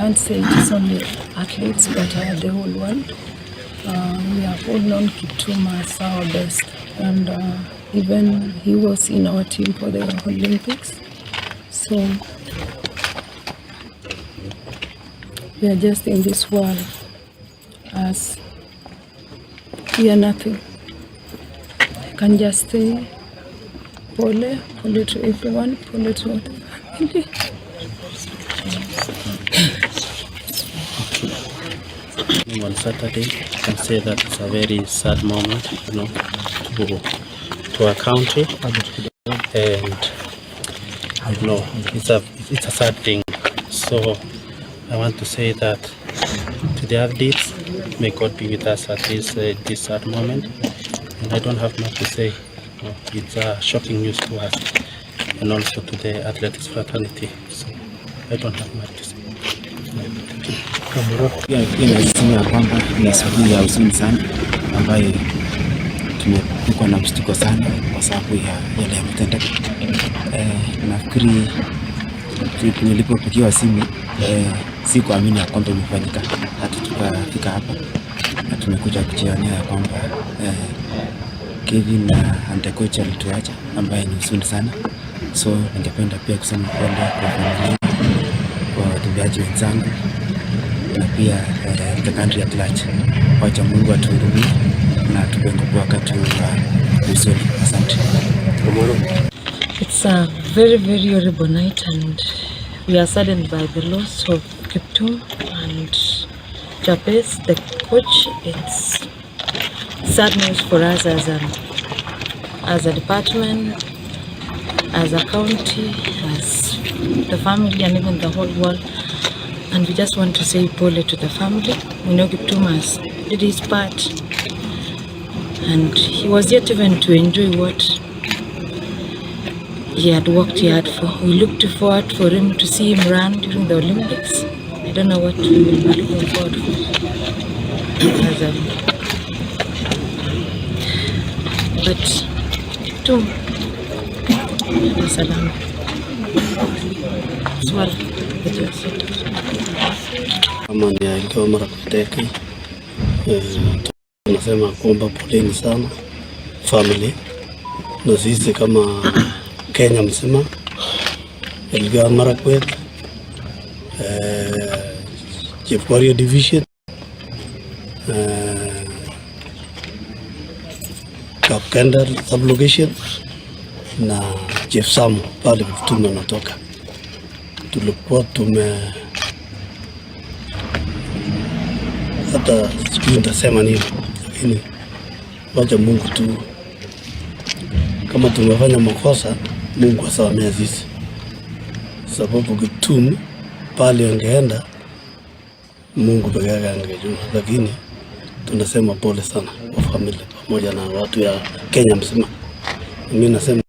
can't say it is only athletes, but the whole world. We have all known Kiptum as our best, and even he was in our team for the Olympics. So we are just in this world as we are nothing. I can just say pole to everyone, pole to the family. On Saturday, I can say that it's a very sad moment, to our country, and it's a sad thing. So I want to say that to the athletes, may God be with us at this sad moment. And I don't have much to say. It's a shocking news to us, and also to the athletics fraternity. So I don't have much to say. Nasema kwamba ni siku ya huzuni sana ambayo tumekuwa na mshtuko sana kwa sababu ya yale yametendeka. Nafikiri nilipopigiwa simu sikuamini ya kwamba imefanyika, hata tukafika hapa na tumekuja kujionea ya kwamba Kevin na coach alituacha, ambaye ni huzuni sana. So ningependa pia kusema pole kwa familia, kwa watembeaji wenzangu na pia the country at large. Wacha Mungu atuhurumie na tupengo kwa wakati wa huzuni. Asante. It's a very, very horrible night, and we are saddened by the loss of Kiptum and Chapes, the coach. It's sad news for us as a department, as a county, as the family, and even the whole world. And we just want to say pole to the family. We know Kiptum has did his part, and he was yet even to enjoy what he had worked hard for. We looked forward for him to see him run during the Olympics. I don't know what we will be looking forward for. But Kiptum, salam. Swala. Kama ni alikuwa mara kuteka, tunasema kwamba poleni sana family, na sisi kama Kenya mzima, Elgeyo Marakwet, Chief Warrior Division, Kapkendar Sublocation na Chief Sam pale Kiptum anatoka. Tulikuwa hata sijui nitasema nini, lakini wacha Mungu tu, kama tumefanya makosa Mungu asamehe sisi, sababu Kiptum pale angeenda Mungu peke yake angejua. Lakini tunasema pole sana kwa familia pamoja na watu ya Kenya mzima. Mimi nasema